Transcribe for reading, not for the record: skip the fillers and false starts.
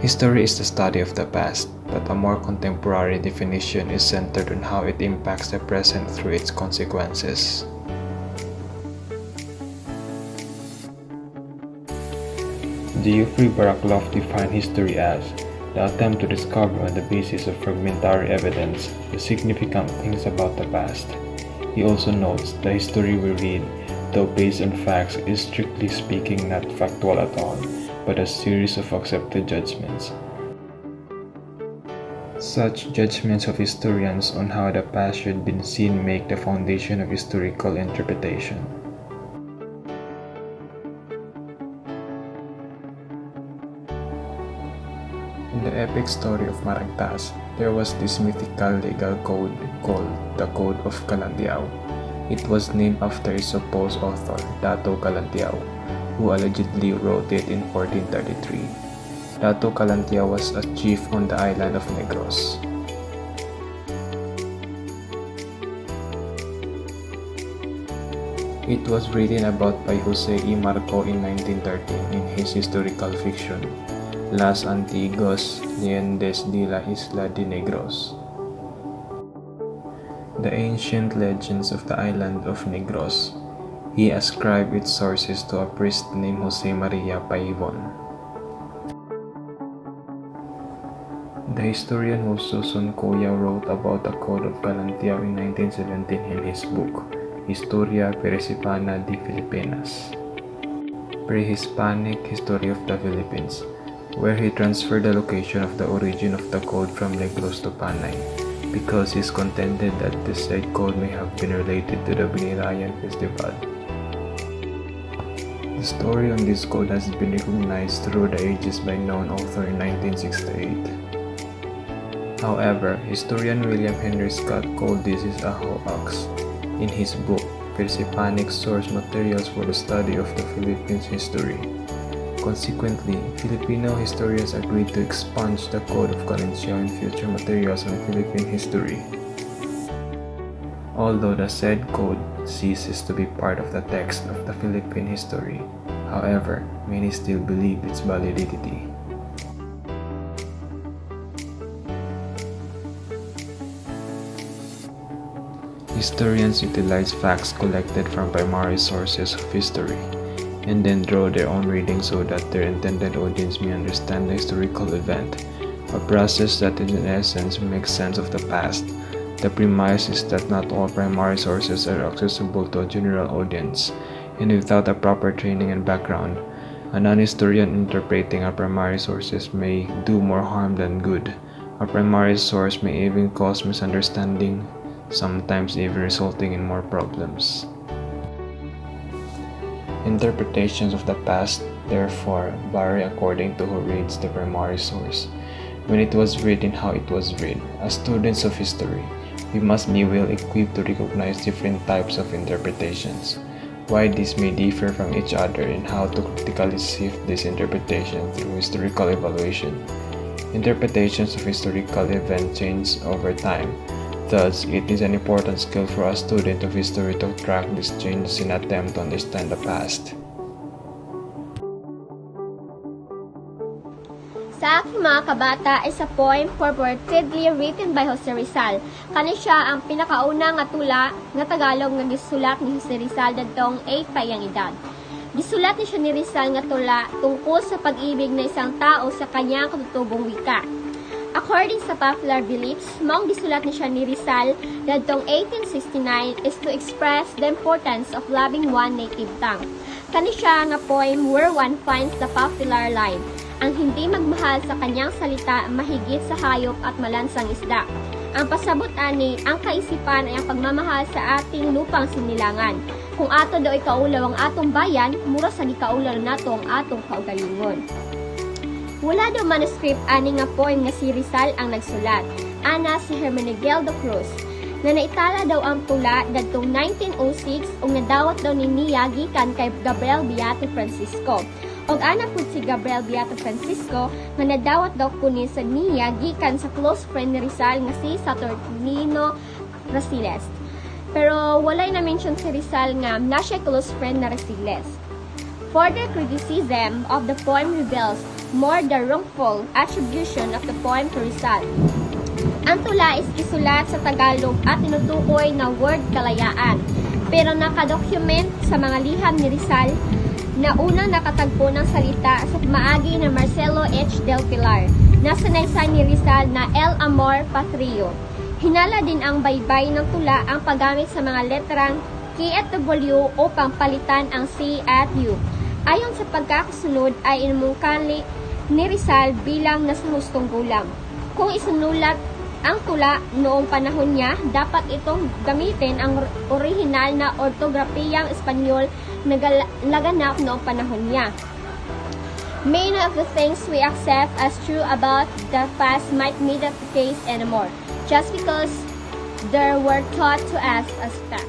History is the study of the past, but a more contemporary definition is centered on how it impacts the present through its consequences. Geoffrey Baraklov defined history as the attempt to discover on the basis of fragmentary evidence the significant things about the past. He also notes the history we read, though based on facts, is strictly speaking not factual at all, but a series of accepted judgments. Such judgments of historians on how the past should be seen make the foundation of historical interpretation. In the epic story of Maragtas, there was this mythical legal code called the Code of Calantiao. It was named after its supposed author, Dato Calantiao, who allegedly wrote it in 1433. Dato Calantiao was a chief on the island of Negros. It was written about by Jose E. Marco in 1913 in his historical fiction, Las Antiguas Leyendas de la Isla de Negros. The ancient legends of the island of Negros. He ascribed its sources to a priest named Jose Maria Paivon. The historian Jose Soncoya wrote about the Code of Calantiao in 1917 in his book, Historia Prehispana de Filipinas, Prehispanic History of the Philippines, where he transferred the location of the origin of the code from Negros to Panay, because he is contended that the said code may have been related to the Binirayan festival. The story on this code has been recognized through the ages by known author in 1968. However, historian William Henry Scott called this a hoax in his book, Prehispanic Source Materials for the Study of the Philippines History. Consequently, Filipino historians agreed to expunge the Code of Calantiao in future materials on Philippine history. Although the said code ceases to be part of the text of the Philippine history, however, many still believe its validity. Historians utilize facts collected from primary sources of history, and then draw their own reading so that their intended audience may understand the historical event, a process that in essence makes sense of the past. The premise is that not all primary sources are accessible to a general audience, and without a proper training and background, a non-historian interpreting our primary sources may do more harm than good. A primary source may even cause misunderstanding, sometimes even resulting in more problems. Interpretations of the past, therefore, vary according to who reads the primary source, when it was read and how it was read. As students of history, we must be well equipped to recognize different types of interpretations, why these may differ from each other, and how to critically sift this interpretation through historical evaluation. Interpretations of historical events change over time. Thus, it is an important skill for a student of history to track these changes in an attempt to understand the past. Sa aking mga kabata is a poem purportedly written by Jose Rizal. Kani siya ang pinakauna nga tula nga Tagalog nga gisulat ni Jose Rizal dadtong 8 pa iyang edad. Gisulat ni siya ni Rizal nga tula tungkol sa pag-ibig ng isang tao sa kanyang katutubong wika. According sa popular beliefs, maong gisulat ni siya ni Rizal dadtong 1869 is to express the importance of loving one native tongue. Kani siya nga poem where one finds the popular line, ang hindi magmahal sa kanyang salita mahigit sa hayop at malansang isda. Ang pasabot ani, ang kaisipan ay ang pagmamahal sa ating lupang sinilangan. Kung ato daw ikaulaw ang atong bayan, mura sa gikaulaw nato ang atong kaugalingon. Wala daw manuscript ani nga poem nga si Rizal ang nagsulat. Ana si Hermenegildo Cruz. Na naitala daw ang tula dadtong 1906 ug nadawat daw ni niya gikan kay Gabriel Beato Francisco. Og ana pud si Gabriel Beato Francisco nga nadawat daw kunin sa niya gikan sa close friend ni Rizal nga si Saturnino Rasiles. Pero walay na mention si Rizal nga na siya close friend na Rasiles. Further criticism of the poem reveals more the wrongful attribution of the poem to Rizal. Ang tula is isulat sa Tagalog at tinutukoy na word kalayaan, pero nakadocument sa mga liham ni Rizal na unang nakatagpo ng salita sa maagi na Marcelo H. del Pilar, na sanaysay ni Rizal na El Amor Patrio. Hinala din ang baybay ng tula ang paggamit sa mga letrang K at W upang palitan ang C at U. Ayon sa pagkakasunod ay inumungkan ni Rizal bilang nasa hustong gulang. Kung isinulat ang tula noong panahon niya, dapat itong gamitin ang orihinal na ortografiyang Espanyol na laganap noong panahon niya. Many of the things we accept as true about the past might be not the case anymore, just because they were taught to us as fact.